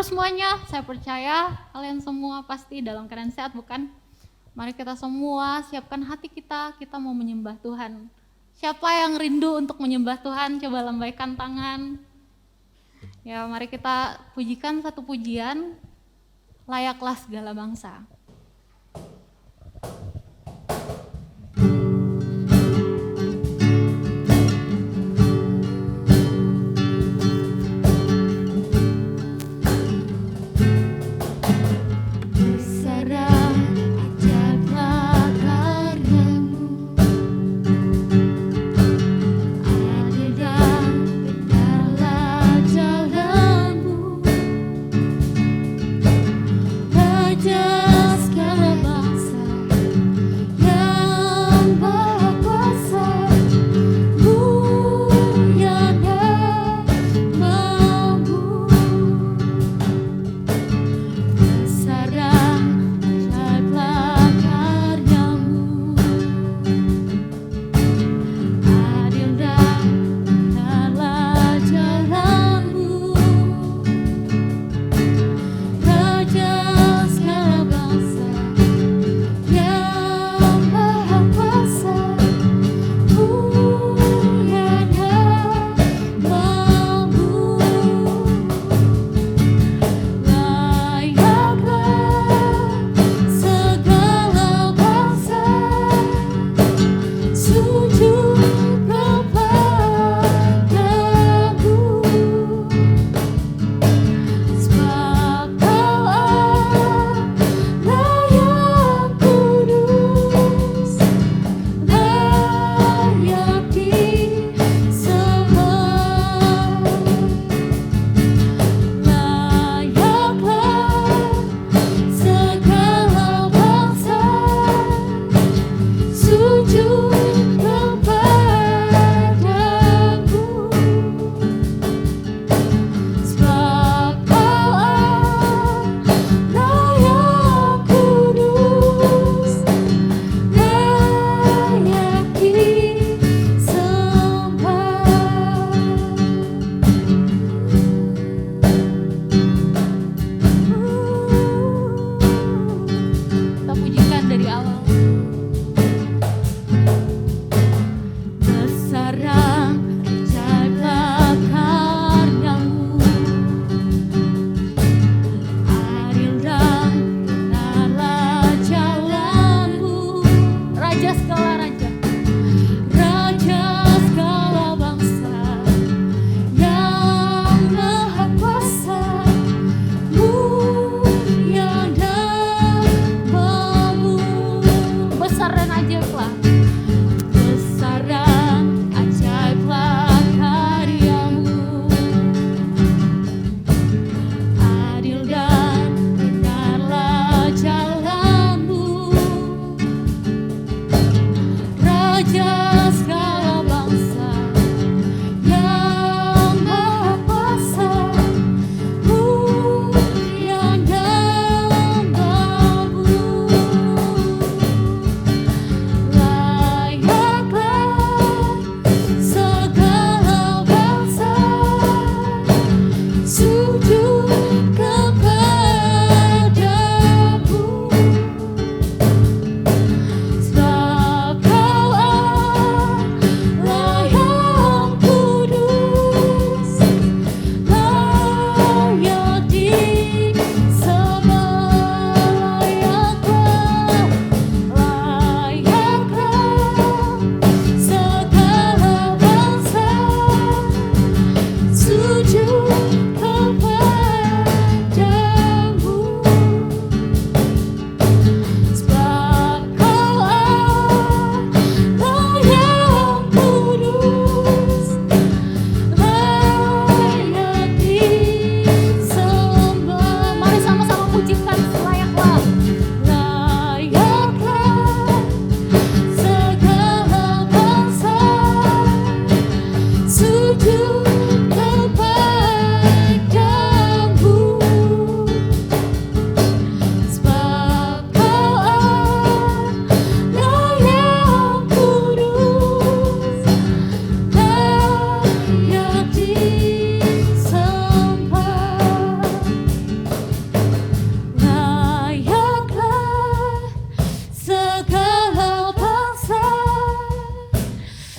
semuanya, saya percaya kalian semua pasti dalam keadaan sehat, bukan? Mari kita semua siapkan hati kita mau menyembah Tuhan. Siapa yang rindu untuk menyembah Tuhan? Coba lambaikan tangan. Ya, mari kita pujikan satu pujian, layaklah segala bangsa. Sujud kepada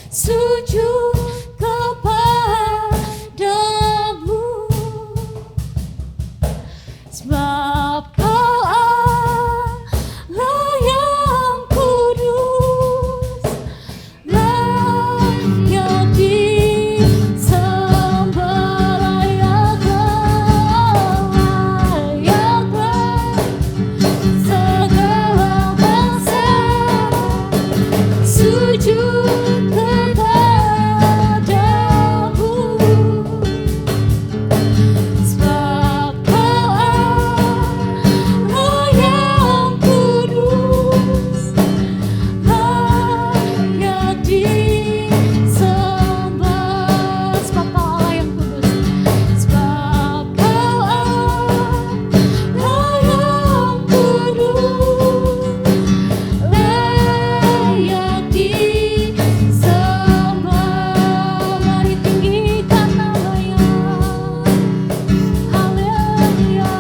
sujud kepadamu, sebab Kau Allah yang kudus, layak disembah, layaklah segala bangsa sujud kepadamu, sebab Kau Allah yang kudus, layak disembah. Sebab Kau Allah yang kudus, sebab Kau Allah yang kudus, layak disembah. Mari tinggikan nama-Nya, haleluya.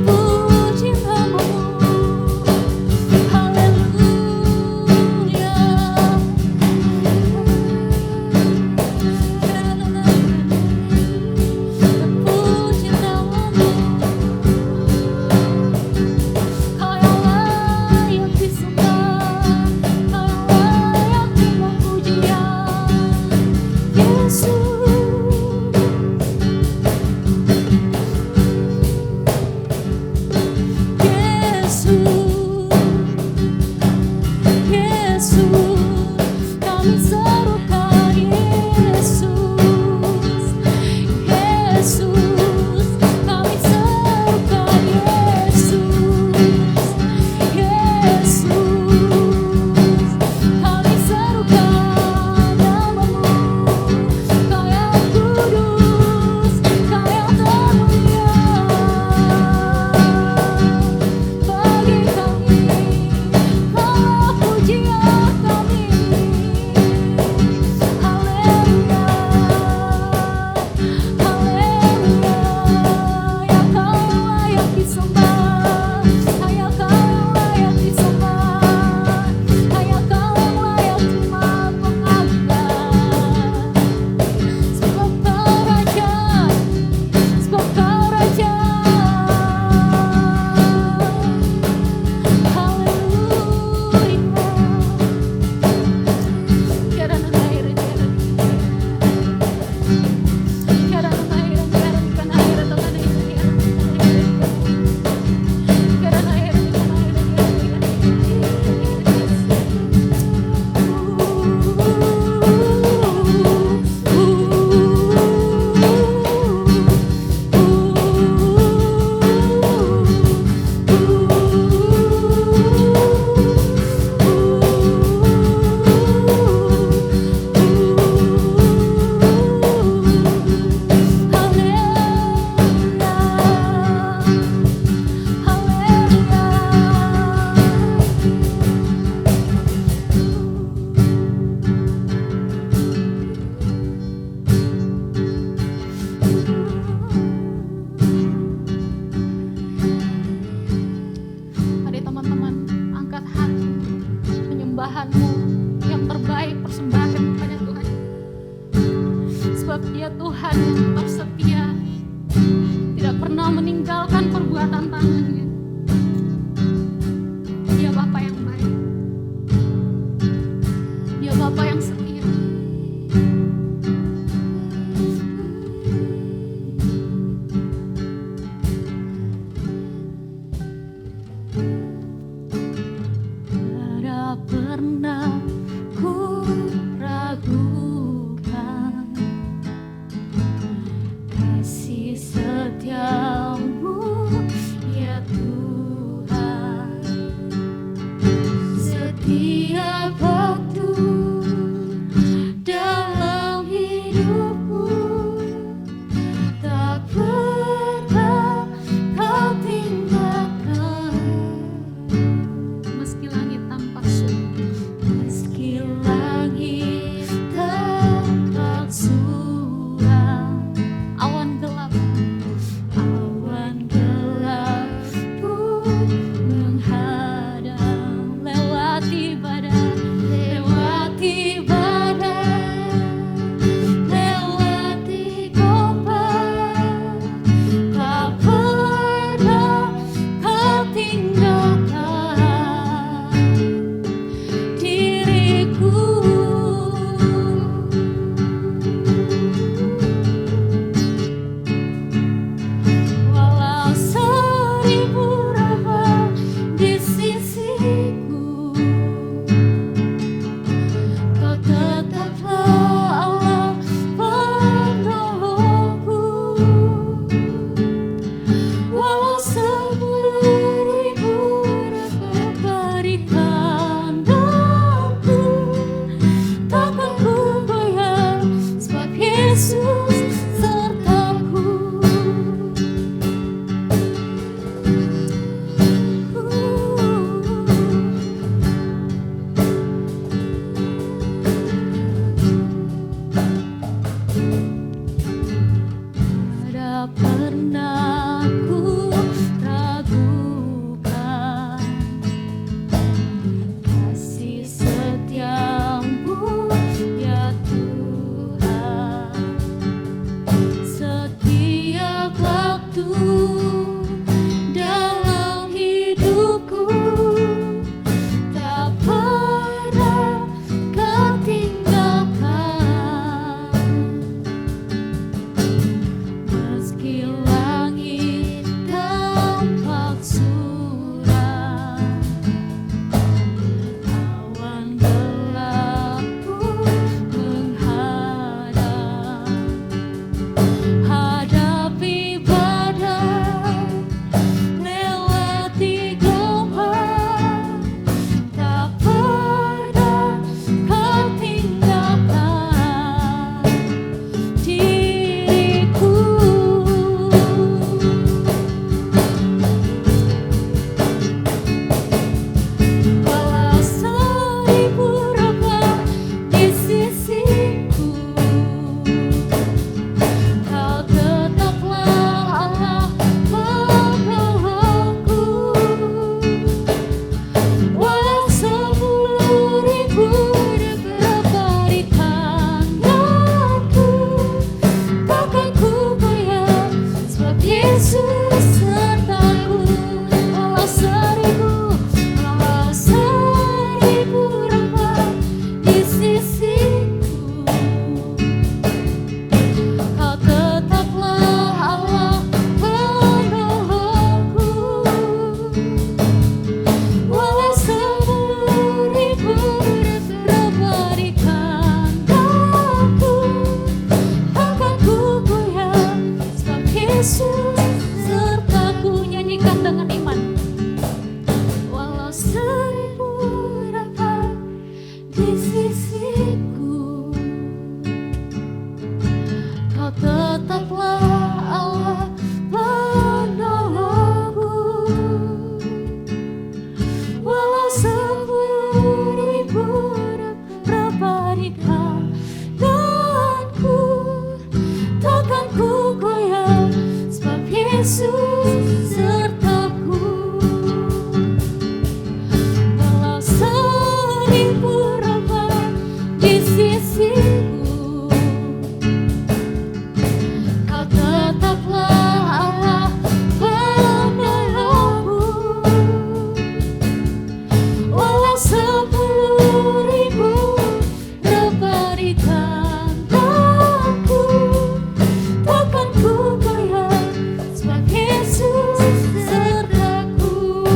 Puji nama-Mu, haleluya. Puji nama-Mu, Kau yang layak disembah, Kau yang layak terima pujian, Yesus. Yesus, kami serukan Yesus. Yesus, kami serukan Yesus. Yesus, kami serukan nama-Mu. Kau yang kudus, Kau yang termulia bagi kami, Kau pujian kami, haleluya, haleluya. Ya Kau yang layak disembah, hanya Kau yang layak disembah, hanya Kau yang layak terima pengagungan. Sebab Kau Raja, sebab Kau Raja, haleluya. Karena air, karena air, karena air, karena air, Mari teman-teman angkat hati penyembahan-Mu yang terbaik, persembahkan kepada Tuhan. Sebab Dia Tuhan yang tetap setia, tidak pernah meninggalkan perbuatan tangan-Nya. Dia Bapa yang baik, Dia Bapa yang setia. Tidak pernah ku ragukan kasih setia-Mu, ya Tuhan. Setiap waktu sisiku, Kau tetaplah Allah penolongku. Walau 10.000 berbarikan denganku, takkan ku goyah, sebab Yesus sertaku. Walau 1000 rebah di sisiku, Kau tetaplah Allah penolongku. Walau 10.000 berbarikan denganku, takkan ku goyah, sebab Yesus sertaku.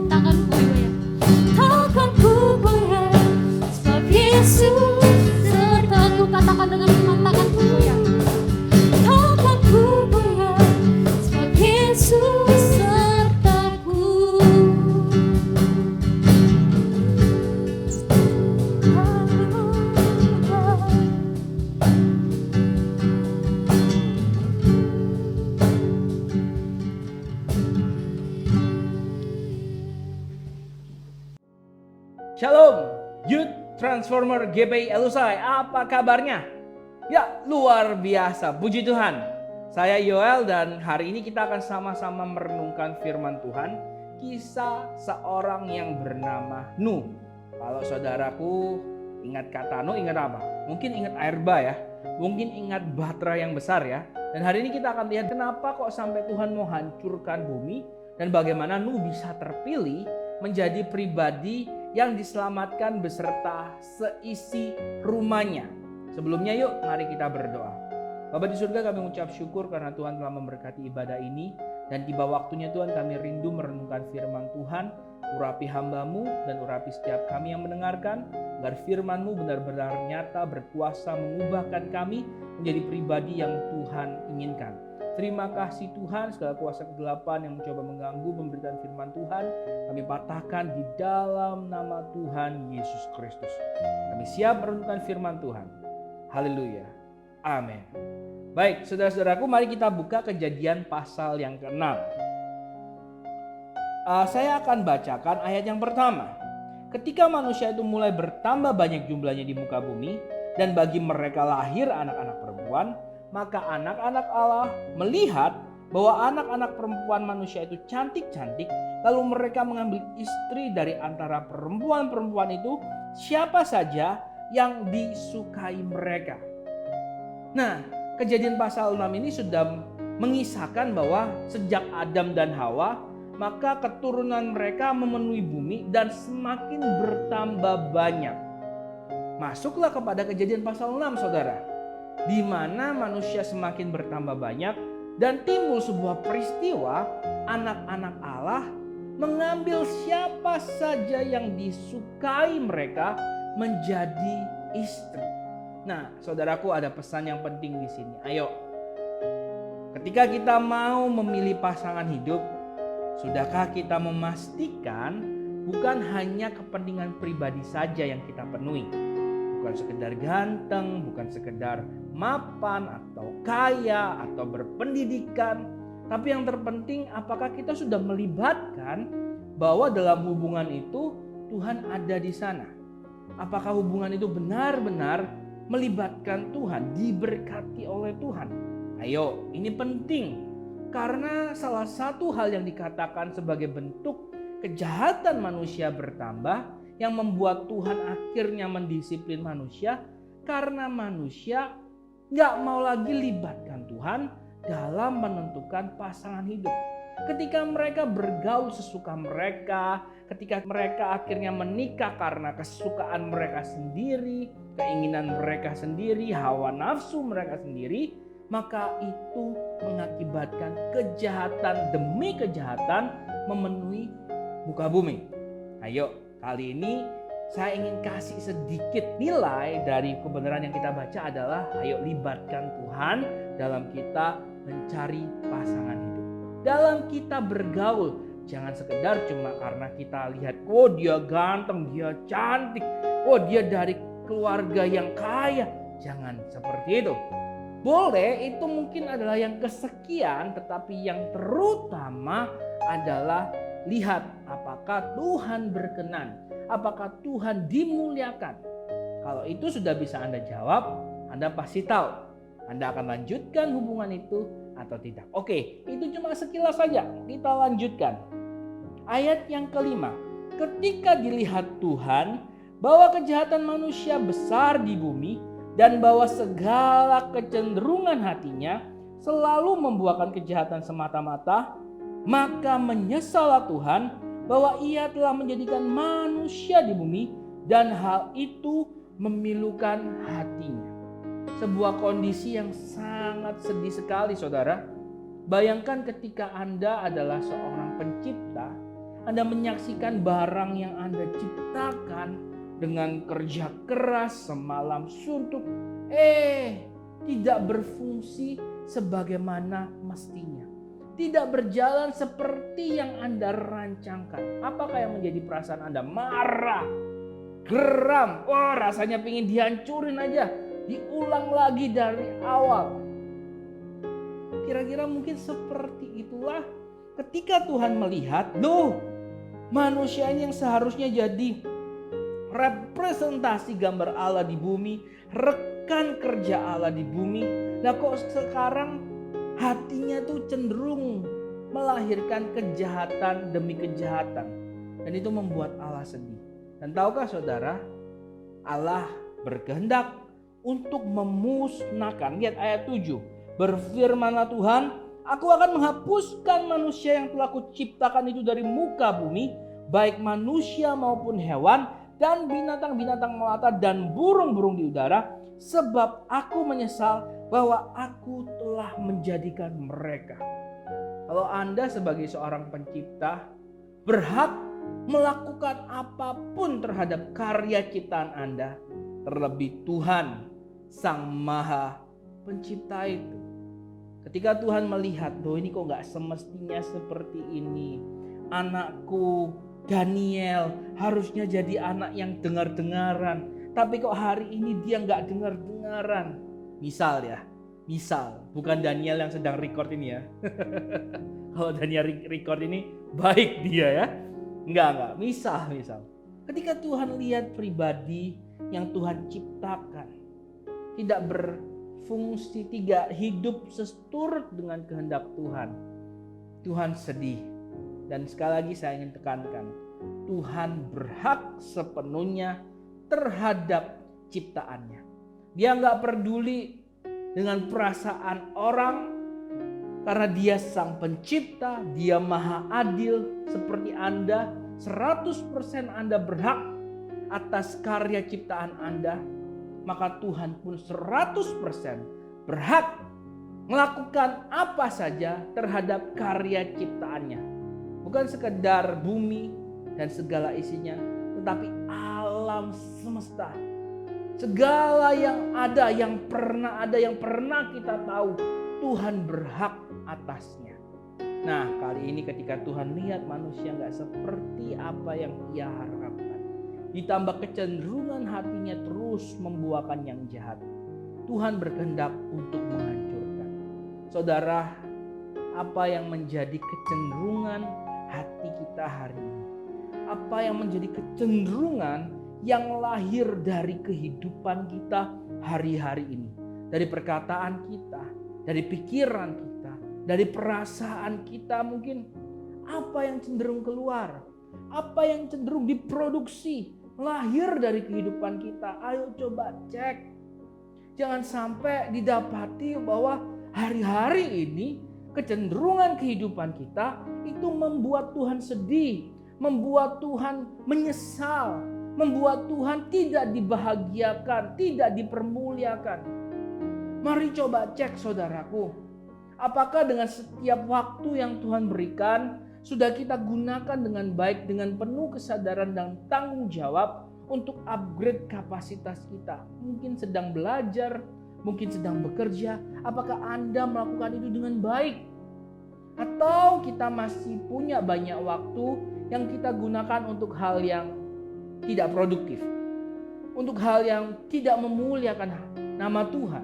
Takkan ku goyah, takkan ku goyah, sebab Yesus sertaku. Katakan dengan iman, takkan ku goyah, takkan ku goyah, sebab Yesus sertaku. Shalom, Youth Transformer GPI Elusai, apa kabarnya? Ya, luar biasa, puji Tuhan. Saya Yoel dan hari ini kita akan sama-sama merenungkan firman Tuhan, kisah seorang yang bernama Nuh. Kalau saudaraku ingat kata Nuh, ingat apa? Mungkin ingat air bah ya, mungkin ingat bahtera yang besar ya. Dan hari ini kita akan lihat kenapa kok sampai Tuhan mau hancurkan bumi dan bagaimana Nuh bisa terpilih menjadi pribadi yang diselamatkan beserta seisi rumahnya. Sebelumnya yuk mari kita berdoa. Bapa di surga, kami mengucap syukur karena Tuhan telah memberkati ibadah ini. Dan tiba waktunya Tuhan, kami rindu merenungkan firman Tuhan. Urapi hamba-Mu dan urapi setiap kami yang mendengarkan, agar firman-Mu benar-benar nyata berkuasa mengubahkan kami menjadi pribadi yang Tuhan inginkan. Terima kasih Tuhan, segala kuasa kegelapan yang mencoba mengganggu pemberitaan firman Tuhan, kami patahkan di dalam nama Tuhan Yesus Kristus. Kami siap merenungkan firman Tuhan. Haleluya. Amin. Baik, saudara-saudaraku, mari kita buka Kejadian pasal yang ke-6. Saya akan bacakan ayat yang pertama. Ketika manusia itu mulai bertambah banyak jumlahnya di muka bumi, dan bagi mereka lahir anak-anak perempuan, maka anak-anak Allah melihat bahwa anak-anak perempuan manusia itu cantik-cantik, lalu mereka mengambil istri dari antara perempuan-perempuan itu, siapa saja yang disukai mereka. Nah, Kejadian pasal 6 ini sudah mengisahkan bahwa sejak Adam dan Hawa, maka keturunan mereka memenuhi bumi dan semakin bertambah banyak. Masuklah kepada Kejadian pasal 6, saudara, di mana manusia semakin bertambah banyak dan timbul sebuah peristiwa anak-anak Allah mengambil siapa saja yang disukai mereka menjadi istri. Nah, saudaraku, ada pesan yang penting di sini. Ayo, ketika kita mau memilih pasangan hidup, sudahkah kita memastikan bukan hanya kepentingan pribadi saja yang kita penuhi? Bukan sekedar ganteng, bukan sekedar mapan atau kaya atau berpendidikan, tapi yang terpenting apakah kita sudah melibatkan bahwa dalam hubungan itu Tuhan ada di sana. Apakah hubungan itu benar-benar melibatkan Tuhan, diberkati oleh Tuhan? Ayo, ini penting karena salah satu hal yang dikatakan sebagai bentuk kejahatan manusia bertambah yang membuat Tuhan akhirnya mendisiplin manusia karena manusia gak mau lagi libatkan Tuhan dalam menentukan pasangan hidup. Ketika mereka bergaul sesuka mereka, ketika mereka akhirnya menikah karena kesukaan mereka sendiri, keinginan mereka sendiri, hawa nafsu mereka sendiri, maka itu mengakibatkan kejahatan demi kejahatan memenuhi muka bumi. Ayo, kali ini saya ingin kasih sedikit nilai dari kebenaran yang kita baca adalah ayo libatkan Tuhan dalam kita mencari pasangan hidup. Dalam kita bergaul, Jangan sekedar cuma karena kita lihat, oh dia ganteng, dia cantik, oh dia dari keluarga yang kaya. Jangan seperti itu. Boleh, itu mungkin adalah yang kesekian, tetapi yang terutama adalah lihat apakah Tuhan berkenan, apakah Tuhan dimuliakan. Kalau itu sudah bisa Anda jawab, Anda pasti tahu Anda akan lanjutkan hubungan itu atau tidak. Oke, itu cuma sekilas saja. Kita lanjutkan. Ayat yang kelima. Ketika dilihat Tuhan bahwa kejahatan manusia besar di bumi dan bahwa segala kecenderungan hatinya selalu membuahkan kejahatan semata-mata, maka menyesallah Tuhan bahwa Ia telah menjadikan manusia di bumi dan hal itu memilukan hatinya. Sebuah kondisi yang sangat sedih sekali, saudara. Bayangkan ketika Anda adalah seorang pencipta, Anda menyaksikan barang yang Anda ciptakan dengan kerja keras semalam suntuk, tidak berfungsi sebagaimana mestinya. Tidak berjalan seperti yang Anda rancangkan. Apakah yang menjadi perasaan Anda? Marah, geram, rasanya pengen dihancurin aja, diulang lagi dari awal. Kira-kira mungkin seperti itulah ketika Tuhan melihat, manusia ini yang seharusnya jadi representasi gambar Allah di bumi, rekan kerja Allah di bumi. Nah kok sekarang hatinya tuh cenderung melahirkan kejahatan demi kejahatan. Dan itu membuat Allah sedih. Dan tahukah saudara, Allah berkehendak untuk memusnahkan. Lihat ayat 7. Berfirmanlah Tuhan, aku akan menghapuskan manusia yang telah kuciptakan itu dari muka bumi, baik manusia maupun hewan, dan binatang-binatang melata dan burung-burung di udara, sebab aku menyesal bahwa aku telah menjadikan mereka. Kalau Anda sebagai seorang pencipta berhak melakukan apapun terhadap karya ciptaan Anda, terlebih Tuhan Sang Maha Pencipta itu. Ketika Tuhan melihat, ini kok gak semestinya seperti ini. Anakku Daniel harusnya jadi anak yang dengar-dengaran, tapi kok hari ini dia gak dengar-dengaran. Misal, bukan Daniel yang sedang record ini ya. Kalau Daniel record ini baik dia ya. Enggak. Misal. Ketika Tuhan lihat pribadi yang Tuhan ciptakan tidak berfungsi, tidak hidup seturut dengan kehendak Tuhan, Tuhan sedih. Dan sekali lagi saya ingin tekankan, Tuhan berhak sepenuhnya terhadap ciptaannya. Dia gak peduli dengan perasaan orang, karena dia Sang Pencipta, dia Maha Adil seperti Anda. 100% Anda berhak atas karya ciptaan Anda, maka Tuhan pun 100% berhak melakukan apa saja terhadap karya ciptaannya. Bukan sekedar bumi dan segala isinya, tetapi alam semesta. Segala yang ada, yang pernah kita tahu, Tuhan berhak atasnya. Nah, kali ini ketika Tuhan lihat manusia gak seperti apa yang Ia harapkan, ditambah kecenderungan hatinya terus membuahkan yang jahat, Tuhan berkehendak untuk menghancurkan. Saudara, apa yang menjadi kecenderungan hati kita hari ini? Apa yang menjadi kecenderungan yang lahir dari kehidupan kita hari-hari ini? Dari perkataan kita, dari pikiran kita, dari perasaan kita mungkin. Apa yang cenderung keluar? Apa yang cenderung diproduksi? Lahir dari kehidupan kita. Ayo coba cek. Jangan sampai didapati bahwa hari-hari ini kecenderungan kehidupan kita itu membuat Tuhan sedih, membuat Tuhan menyesal, membuat Tuhan tidak dibahagiakan, tidak dipermuliakan. Mari coba cek saudaraku, apakah dengan setiap waktu yang Tuhan berikan sudah kita gunakan dengan baik, dengan penuh kesadaran dan tanggung jawab untuk upgrade kapasitas kita. Mungkin sedang belajar, mungkin sedang bekerja. Apakah Anda melakukan itu dengan baik? Atau kita masih punya banyak waktu yang kita gunakan untuk hal yang tidak produktif, untuk hal yang tidak memuliakan nama Tuhan,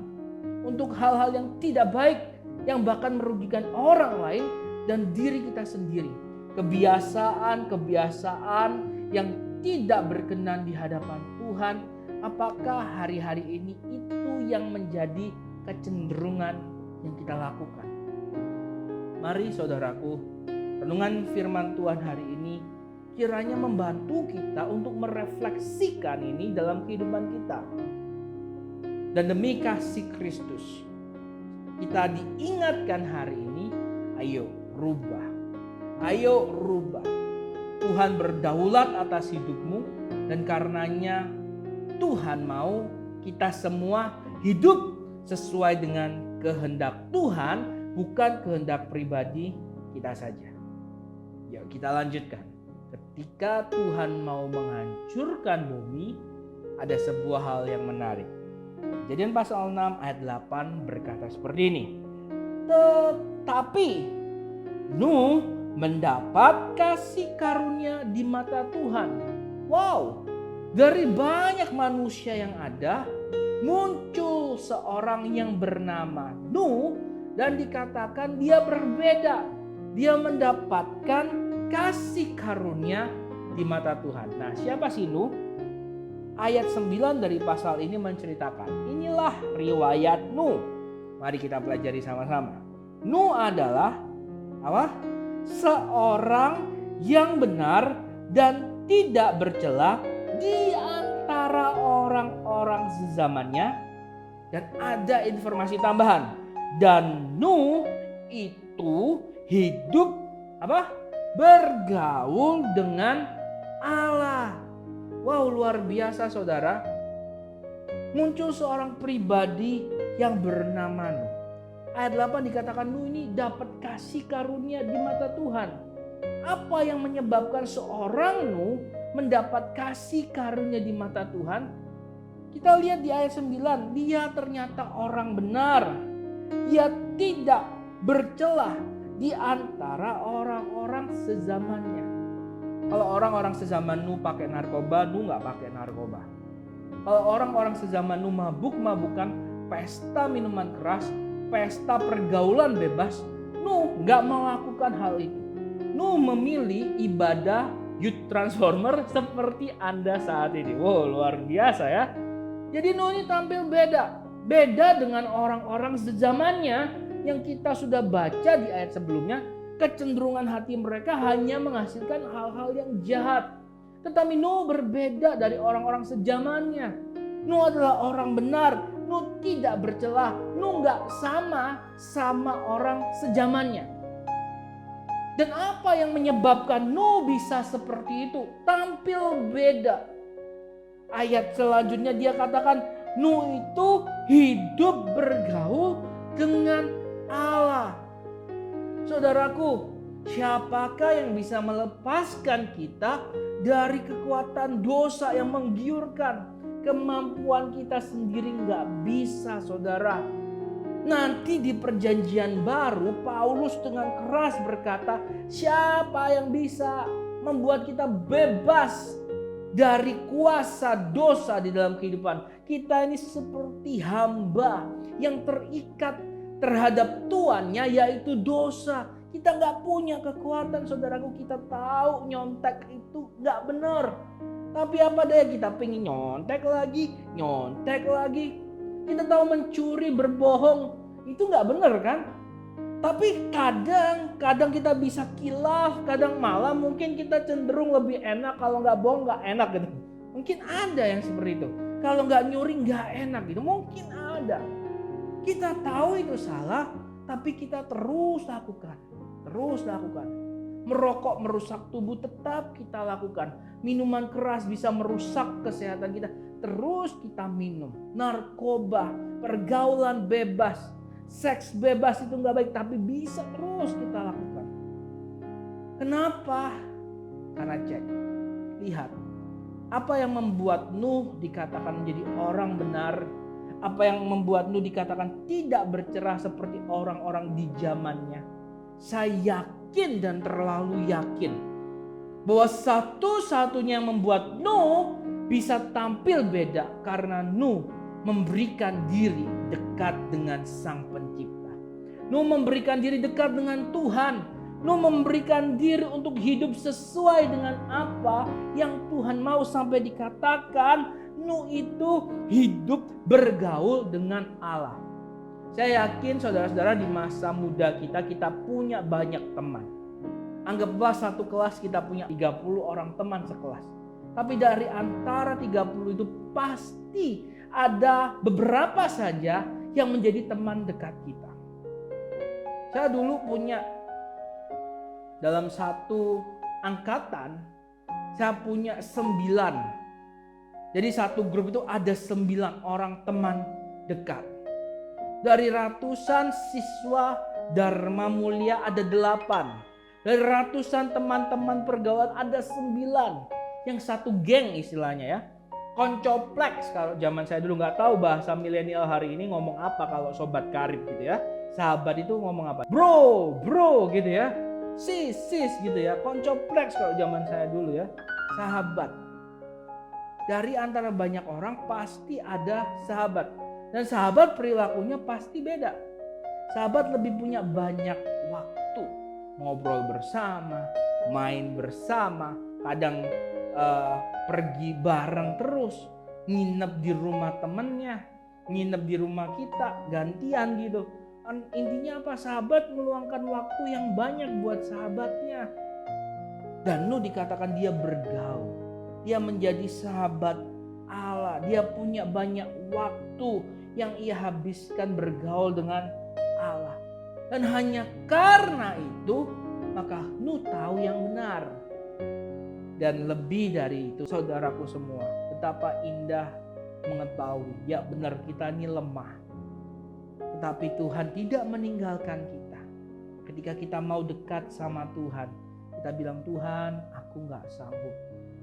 untuk hal-hal yang tidak baik, yang bahkan merugikan orang lain dan diri kita sendiri. Kebiasaan-kebiasaan yang tidak berkenan di hadapan Tuhan. Apakah hari-hari ini itu yang menjadi kecenderungan yang kita lakukan? Mari saudaraku, renungan firman Tuhan hari ini kiranya membantu kita untuk merefleksikan ini dalam kehidupan kita. Dan demi kasih Kristus, kita diingatkan hari ini, ayo rubah. Ayo rubah. Tuhan berdaulat atas hidupmu dan karenanya Tuhan mau kita semua hidup sesuai dengan kehendak Tuhan, bukan kehendak pribadi kita saja. Yuk kita lanjutkan. Ketika Tuhan mau menghancurkan bumi, ada sebuah hal yang menarik. Kejadian pasal 6 ayat 8 berkata seperti ini. Tetapi Nuh mendapat kasih karunia di mata Tuhan. Wow, dari banyak manusia yang ada, muncul seorang yang bernama Nuh dan dikatakan dia berbeda. Dia mendapatkan kasih karunia di mata Tuhan. Nah, siapa sih Nuh? Ayat 9 dari pasal ini menceritakan, inilah riwayat Nuh. Mari kita pelajari sama-sama. Nuh adalah apa? Seorang yang benar dan tidak bercela di antara orang-orang sezamannya. Dan ada informasi tambahan. Dan Nuh itu hidup apa? Bergaul dengan Allah. Wow, luar biasa saudara. Muncul seorang pribadi yang bernama Nuh. Ayat 8 dikatakan Nuh ini dapat kasih karunia di mata Tuhan. Apa yang menyebabkan seorang Nuh mendapat kasih karunia di mata Tuhan? Kita lihat di ayat 9, dia ternyata orang benar. Dia tidak bercelah di antara orang-orang sezamannya. Kalau orang-orang sezaman Nuh pakai narkoba, Nuh nggak pakai narkoba. Kalau orang-orang sezaman Nuh mabuk-mabukan, pesta minuman keras, pesta pergaulan bebas, Nuh nggak melakukan hal itu. Nuh memilih ibadah youth transformer seperti Anda saat ini. Wow, luar biasa ya. Jadi Nuh ini tampil beda dengan orang-orang sezamannya yang kita sudah baca di ayat sebelumnya. Kecenderungan hati mereka hanya menghasilkan hal-hal yang jahat. Tetapi Nuh berbeda dari orang-orang sezamannya. Nuh adalah orang benar. Nuh tidak bercelah. Nuh gak sama orang sezamannya. Dan apa yang menyebabkan Nuh bisa seperti itu? Tampil beda. Ayat selanjutnya dia katakan Nuh itu hidup bergaul dengan Allah. Saudaraku, siapakah yang bisa melepaskan kita dari kekuatan dosa yang menggiurkan? Kemampuan kita sendiri gak bisa, saudara. Nanti di perjanjian baru Paulus dengan keras berkata, siapa yang bisa membuat kita bebas dari kuasa dosa di dalam kehidupan? Kita ini seperti hamba yang terikat terhadap tuannya, yaitu dosa. Kita gak punya kekuatan, saudaraku. Kita tahu nyontek itu gak benar. Tapi apa daya, kita pengen nyontek lagi. Kita tahu mencuri, berbohong, itu gak benar kan? Tapi kadang kita bisa kilaf, kadang malah mungkin kita cenderung lebih enak. Kalau gak bohong gak enak gitu. Mungkin ada yang seperti itu. Kalau gak nyuri gak enak gitu. Mungkin ada. Kita tahu itu salah, tapi kita terus lakukan. Merokok merusak tubuh, tetap kita lakukan. Minuman keras bisa merusak kesehatan kita, terus kita minum. Narkoba, pergaulan bebas, seks bebas itu gak baik, tapi bisa terus kita lakukan. Kenapa? Karena lihat, apa yang membuat Nuh dikatakan menjadi orang benar? Apa yang membuat Nuh dikatakan tidak bercerah seperti orang-orang di zamannya? saya yakin dan terlalu yakin bahwa satu-satunya yang membuat Nuh bisa tampil beda karena Nuh memberikan diri dekat dengan Sang Pencipta. Nuh memberikan diri dekat dengan Tuhan. Nuh memberikan diri untuk hidup sesuai dengan apa yang Tuhan mau, sampai dikatakan Nuh itu hidup bergaul dengan Allah. Saya yakin saudara-saudara di masa muda kita punya banyak teman. Anggaplah satu kelas kita punya 30 orang teman sekelas. Tapi dari antara 30 itu pasti ada beberapa saja yang menjadi teman dekat kita. Saya dulu punya dalam satu angkatan, saya punya 9. Jadi satu grup itu ada 9 orang teman dekat. Dari ratusan siswa Dharma Mulia ada 8. Dari ratusan teman-teman pergaulan ada 9. Yang satu geng istilahnya ya. Koncopleks kalau zaman saya dulu, nggak tahu bahasa milenial hari ini ngomong apa kalau sobat karib gitu ya. Sahabat itu ngomong apa? Bro gitu ya. Sis gitu ya. Koncopleks kalau zaman saya dulu ya. Sahabat. Dari antara banyak orang pasti ada sahabat. Dan sahabat perilakunya pasti beda. Sahabat lebih punya banyak waktu. Ngobrol bersama, main bersama, kadang pergi bareng terus. Nginep di rumah temennya, nginep di rumah kita, gantian gitu. Intinya apa? Sahabat meluangkan waktu yang banyak buat sahabatnya. Dan Nuh dikatakan dia bergaul. Dia menjadi sahabat Allah. Dia punya banyak waktu yang ia habiskan bergaul dengan Allah. Dan hanya karena itu maka Nuh tahu yang benar. Dan lebih dari itu saudaraku semua, betapa indah mengetahui ya benar kita ini lemah. Tetapi Tuhan tidak meninggalkan kita. Ketika kita mau dekat sama Tuhan, kita bilang, Tuhan aku gak sanggup.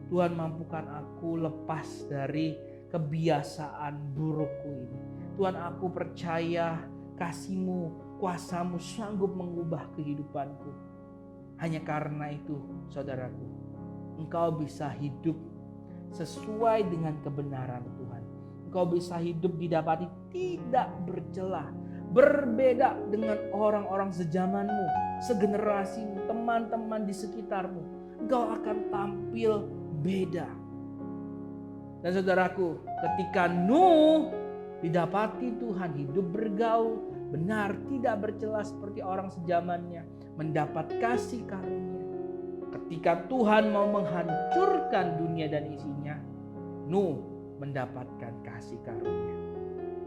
Tuhan mampukan aku lepas dari kebiasaan burukku ini. Tuhan aku percaya kasih-Mu, kuasa-Mu sanggup mengubah kehidupanku. Hanya karena itu saudaraku, engkau bisa hidup sesuai dengan kebenaran Tuhan. Engkau bisa hidup didapati tidak bercelah. Berbeda dengan orang-orang sezamanmu, segenerasimu, teman-teman di sekitarmu. Engkau akan tampil beda. Dan saudaraku, ketika Nuh didapati Tuhan hidup bergaul, benar, tidak bercela seperti orang sezamannya, mendapat kasih karunia. Ketika Tuhan mau menghancurkan dunia dan isinya, Nuh mendapatkan kasih karunia.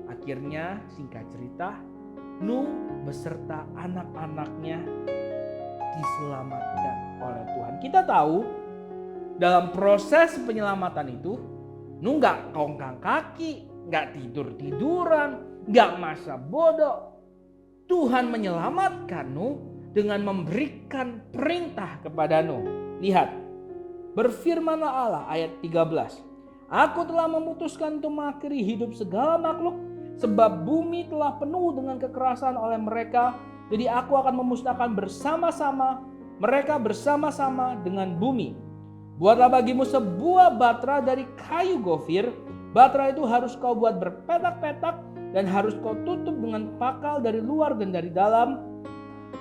Akhirnya singkat cerita, Nuh beserta anak-anaknya diselamatkan oleh Tuhan. Kita tahu dalam proses penyelamatan itu Nuh gak kongkang kaki, gak tidur-tiduran, gak masa bodoh. Tuhan menyelamatkan Nuh dengan memberikan perintah kepada Nuh. Lihat, berfirmanlah Allah ayat 13. Aku telah memutuskan untuk mengakhiri hidup segala makhluk, sebab bumi telah penuh dengan kekerasan oleh mereka. Jadi aku akan memusnahkan mereka bersama-sama dengan bumi. Buatlah bagimu sebuah batra dari kayu gofir. Batra itu harus kau buat berpetak-petak dan harus kau tutup dengan pakal dari luar dan dari dalam.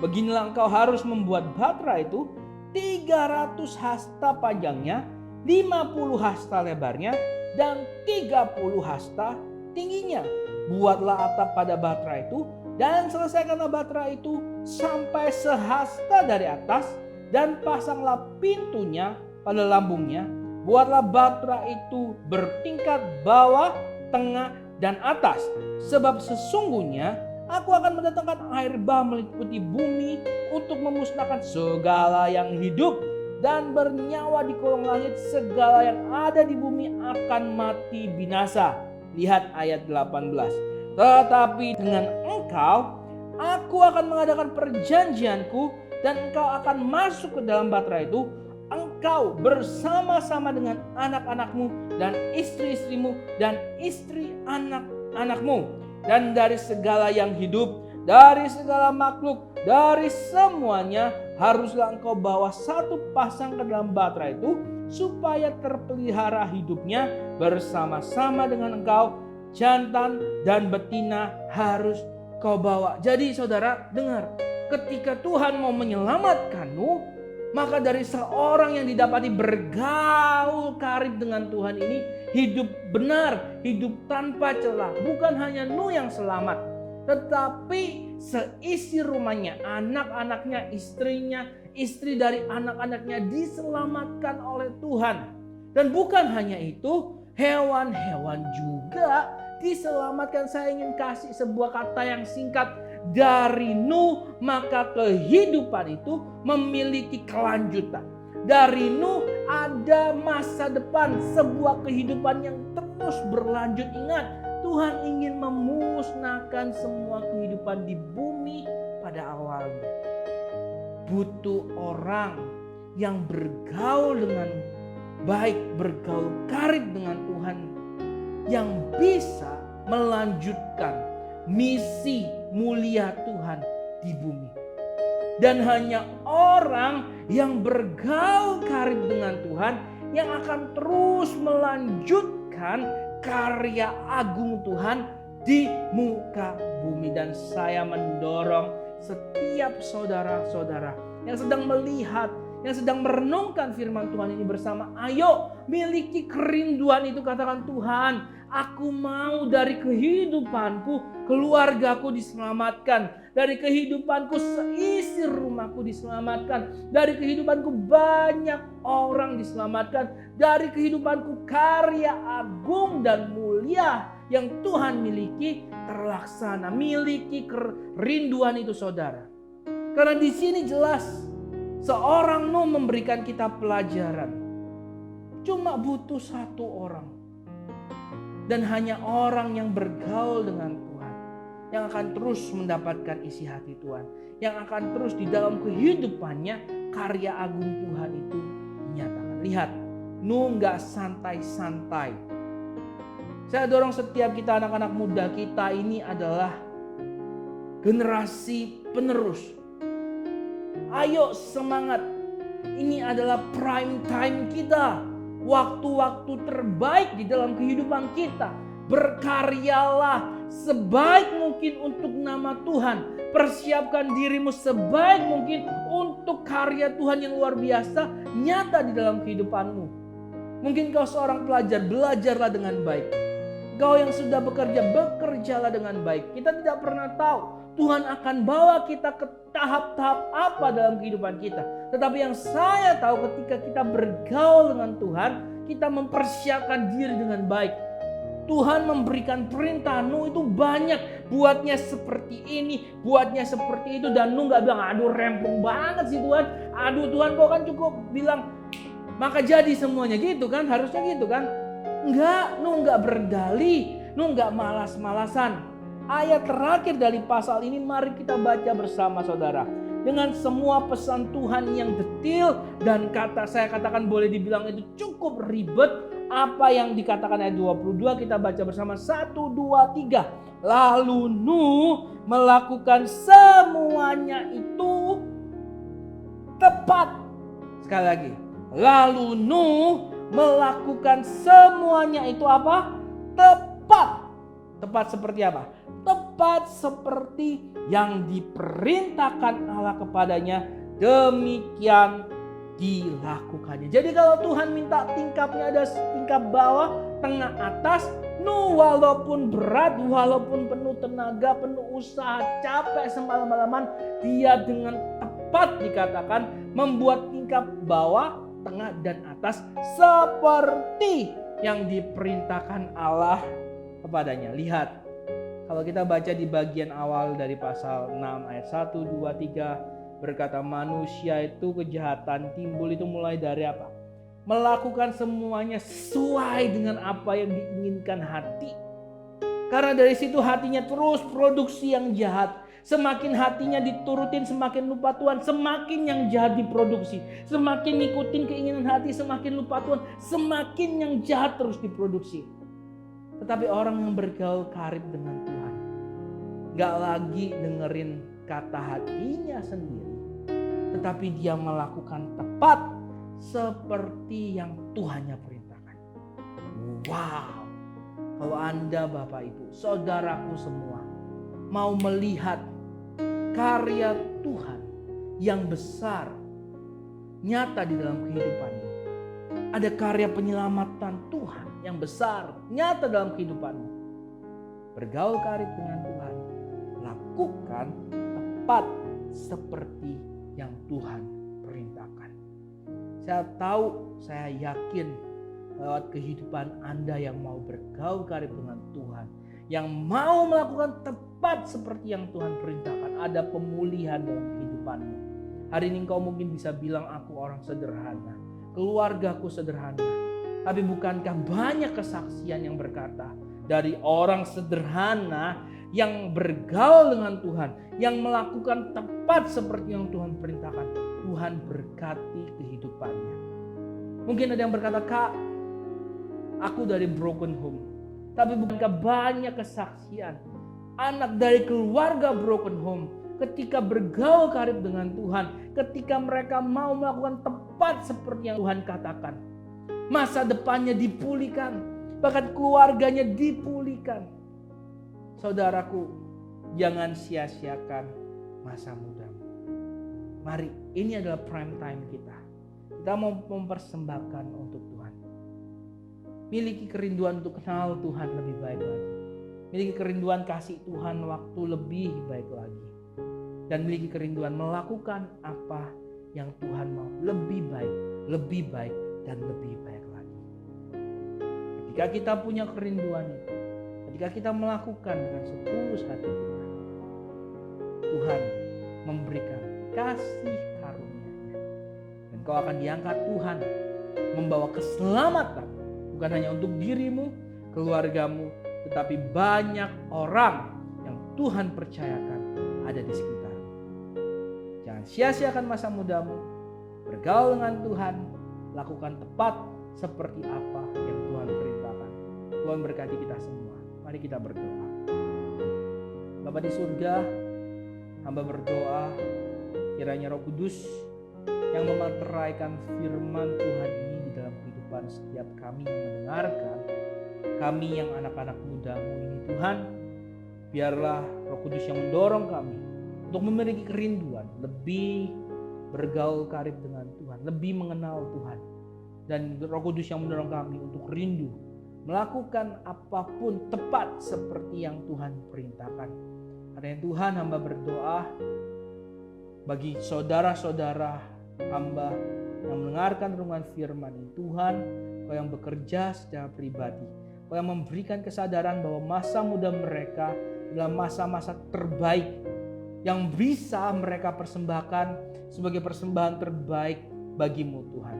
Beginilah engkau harus membuat batra itu 300 hasta panjangnya, 50 hasta lebarnya, dan 30 hasta tingginya. Buatlah atap pada batra itu dan selesaikanlah batra itu sampai sehasta dari atas dan pasanglah pintunya pada lambungnya. Buatlah batra itu bertingkat bawah, tengah, dan atas. Sebab sesungguhnya aku akan mendatangkan air bah meliputi bumi untuk memusnahkan segala yang hidup dan bernyawa di kolong langit. Segala yang ada di bumi akan mati binasa. Lihat ayat 18. Tetapi dengan engkau aku akan mengadakan perjanjianku dan engkau akan masuk ke dalam batra itu. Engkau bersama-sama dengan anak-anakmu dan istri-istrimu dan istri anak-anakmu. Dan dari segala yang hidup, dari segala makhluk Dari semuanya haruslah engkau bawa satu pasang ke dalam batra itu, supaya terpelihara hidupnya bersama-sama dengan engkau. Jantan dan betina harus kau bawa. Jadi saudara dengar, ketika Tuhan mau menyelamatkanmu, maka dari seorang yang didapati bergaul karib dengan Tuhan ini, hidup benar, hidup tanpa celah. Bukan hanya Nuh yang selamat, tetapi seisi rumahnya, anak-anaknya, istrinya, istri dari anak-anaknya diselamatkan oleh Tuhan. Dan bukan hanya itu, hewan-hewan juga diselamatkan. Saya ingin kasih sebuah kata yang singkat. Dari Nuh maka kehidupan itu memiliki kelanjutan. Dari Nuh ada masa depan, sebuah kehidupan yang terus berlanjut. Ingat, Tuhan ingin memusnahkan semua kehidupan di bumi pada awalnya. Butuh orang yang bergaul dengan baik, bergaul karib dengan Tuhan, yang bisa melanjutkan misi mulia Tuhan di bumi. Dan hanya orang yang bergaul karib dengan Tuhan yang akan terus melanjutkan karya agung Tuhan di muka bumi. Dan saya mendorong setiap saudara-saudara yang sedang melihat, yang sedang merenungkan firman Tuhan ini bersama, ayo miliki kerinduan itu. Katakan, Tuhan, aku mau dari kehidupanku, keluargaku diselamatkan. Dari kehidupanku seisi rumahku diselamatkan. Dari kehidupanku banyak orang diselamatkan. Dari kehidupanku karya agung dan mulia yang Tuhan miliki terlaksana. Miliki kerinduan itu saudara. Karena di sini jelas seorang Nuh memberikan kita pelajaran. Cuma butuh satu orang. Dan hanya orang yang bergaul dengan Tuhan yang akan terus mendapatkan isi hati Tuhan. Yang akan terus di dalam kehidupannya karya agung Tuhan itu dinyatakan. Lihat, Nuh gak santai-santai. Saya dorong setiap kita, anak-anak muda kita ini adalah generasi penerus. Ayo semangat. Ini adalah prime time kita. Waktu-waktu terbaik di dalam kehidupan kita. Berkaryalah sebaik mungkin untuk nama Tuhan. Persiapkan dirimu sebaik mungkin untuk karya Tuhan yang luar biasa nyata di dalam kehidupanmu. Mungkin kau seorang pelajar, belajarlah dengan baik. Kau yang sudah bekerja, bekerjalah dengan baik. Kita tidak pernah tahu Tuhan akan bawa kita ke tahap-tahap apa dalam kehidupan kita. Tetapi yang saya tahu, ketika kita bergaul dengan Tuhan, kita mempersiapkan diri dengan baik. Tuhan memberikan perintah, Nuh itu banyak. Buatnya seperti ini, buatnya seperti itu. Dan Nuh gak bilang, aduh rempong banget sih Tuhan. Aduh Tuhan, kau kan cukup bilang, maka jadi semuanya gitu kan. Harusnya gitu kan. Enggak, Nuh gak berdalih. Nuh gak malas-malasan. Ayat terakhir dari pasal ini mari kita baca bersama saudara. Dengan semua pesan Tuhan yang detail dan saya katakan boleh dibilang itu cukup ribet. Apa yang dikatakan ayat 22 kita baca bersama. 1, 2, 3. Lalu Nuh melakukan semuanya itu tepat. Sekali lagi. Lalu Nuh melakukan semuanya itu apa? Tepat. Tepat seperti apa? Tepat seperti yang diperintahkan Allah kepadanya, demikian dilakukannya. Jadi kalau Tuhan minta tingkapnya ada tingkap bawah, tengah, atas, Nuh walaupun berat, walaupun penuh tenaga, penuh usaha, capek semalam-malaman, dia dengan tepat dikatakan membuat tingkap bawah, tengah, dan atas seperti yang diperintahkan Allah kepadanya. Lihat, kalau kita baca di bagian awal dari pasal 6 ayat 1, 2, 3 berkata manusia itu kejahatan timbul itu mulai dari apa? Melakukan semuanya sesuai dengan apa yang diinginkan hati. Karena dari situ hatinya terus produksi yang jahat. Semakin hatinya diturutin, semakin lupa Tuhan, semakin yang jahat diproduksi. Semakin ngikutin keinginan hati, semakin lupa Tuhan, semakin yang jahat terus diproduksi. Tetapi orang yang bergaul karib dengan Tuhan, gak lagi dengerin kata hatinya sendiri, tetapi dia melakukan tepat seperti yang Tuhannya perintahkan. Wow, kalau Anda Bapak Ibu, saudaraku semua mau melihat karya Tuhan yang besar nyata di dalam kehidupanmu, ada karya penyelamatan Tuhan yang besar nyata dalam kehidupanmu, bergaul karib dengan Tuhan, lakukan tepat seperti yang Tuhan perintahkan. Saya tahu, saya yakin lewat kehidupan Anda yang mau bergaul karib dengan Tuhan, yang mau melakukan tepat seperti yang Tuhan perintahkan, ada pemulihan dalam kehidupanmu. Hari ini engkau mungkin bisa bilang, aku orang sederhana, keluargaku sederhana. Tapi bukankah banyak kesaksian yang berkata dari orang sederhana yang bergaul dengan Tuhan, yang melakukan tepat seperti yang Tuhan perintahkan, Tuhan berkati kehidupannya. Mungkin ada yang berkata, Kak, aku dari broken home. Tapi bukankah banyak kesaksian anak dari keluarga broken home ketika bergaul karib dengan Tuhan, ketika mereka mau melakukan tepat seperti yang Tuhan katakan, masa depannya dipulihkan, bahkan keluarganya dipulihkan. Saudaraku, jangan sia-siakan masa mudamu. Mari, ini adalah prime time kita. Kita mau mempersembahkan untuk Tuhan. Miliki kerinduan untuk kenal Tuhan lebih baik lagi. Miliki kerinduan kasih Tuhan waktu lebih baik lagi. Dan miliki kerinduan melakukan apa yang Tuhan mau lebih baik, dan lebih baik lagi. Ketika kita punya kerinduan itu, ketika kita melakukan dengan setulus hati kita, Tuhan memberikan kasih karunia-Nya. Dan kau akan diangkat Tuhan membawa keselamatan, bukan hanya untuk dirimu, keluargamu, tetapi banyak orang yang Tuhan percayakan ada di sekitar. Jangan sia-siakan masa mudamu, bergaul dengan Tuhan, lakukan tepat seperti apa yang Tuhan perintahkan. Tuhan berkati kita semua. Mari kita berdoa. Bapa di surga, hamba berdoa kiranya Roh Kudus yang memateraikan firman Tuhan ini di dalam kehidupan setiap kami yang mendengarkan, kami yang anak-anak mudamu ini Tuhan, biarlah Roh Kudus yang mendorong kami untuk memiliki kerinduan lebih bergaul karib dengan Tuhan, lebih mengenal Tuhan. Dan Roh Kudus yang mendorong kami untuk rindu melakukan apapun tepat seperti yang Tuhan perintahkan. Karena Tuhan, hamba berdoa bagi saudara-saudara hamba yang mendengarkan renungan firman ini. Tuhan, Kau yang bekerja secara pribadi, Kau yang memberikan kesadaran bahwa masa muda mereka adalah masa-masa terbaik yang bisa mereka persembahkan sebagai persembahan terbaik bagimu Tuhan.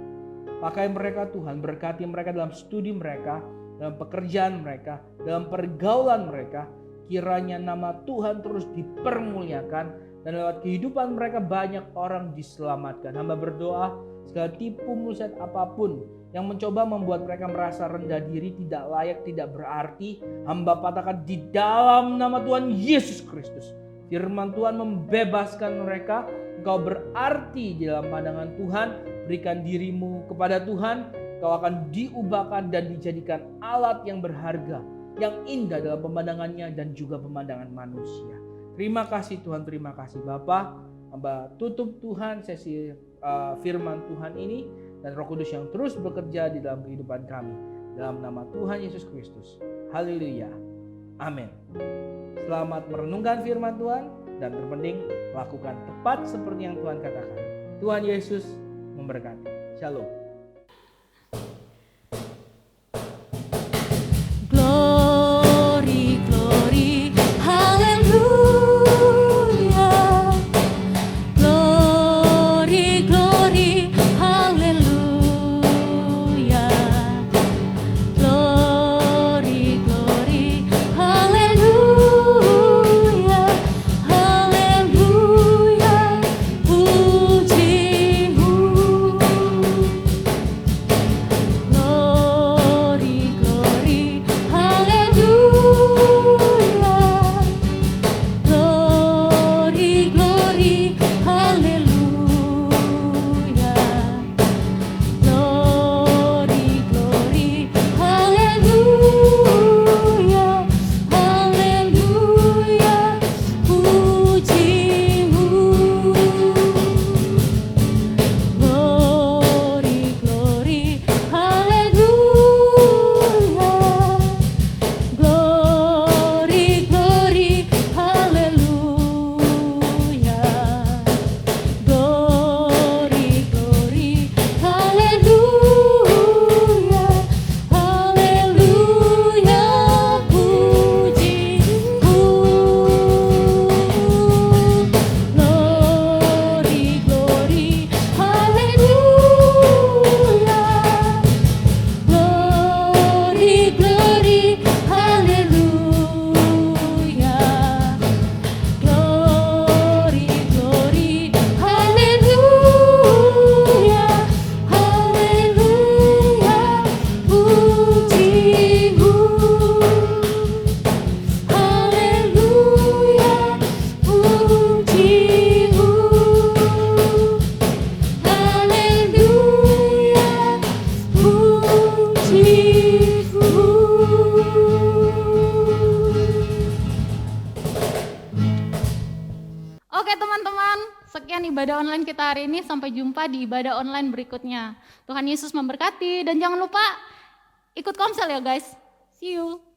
Pakai mereka Tuhan, berkati mereka dalam studi mereka, dalam pekerjaan mereka, dalam pergaulan mereka. Kiranya nama Tuhan terus dipermuliakan dan lewat kehidupan mereka banyak orang diselamatkan. Hamba berdoa segala tipu muslihat apapun yang mencoba membuat mereka merasa rendah diri, tidak layak, tidak berarti, hamba patahkan di dalam nama Tuhan Yesus Kristus. Firman Tuhan membebaskan mereka. Engkau berarti di dalam pandangan Tuhan. Berikan dirimu kepada Tuhan. Kau akan diubahkan dan dijadikan alat yang berharga, yang indah dalam pemandangannya dan juga pemandangan manusia. Terima kasih Tuhan, terima kasih Bapa. Hamba tutup Tuhan sesi firman Tuhan ini, dan Roh Kudus yang terus bekerja di dalam kehidupan kami. Dalam nama Tuhan Yesus Kristus. Haleluya. Amin. Selamat merenungkan firman Tuhan, dan terpenting lakukan tepat seperti yang Tuhan katakan. Tuhan Yesus memberkati. Shalom. Glory, glory, hallelujah. Glory, glory, hallelujah. Glory, glory, hallelujah. Hallelujah. Puji-Mu mendengarkan ibadah online kita hari ini. Sampai jumpa di ibadah online berikutnya. Tuhan Yesus memberkati dan jangan lupa ikut komsel ya guys. See you.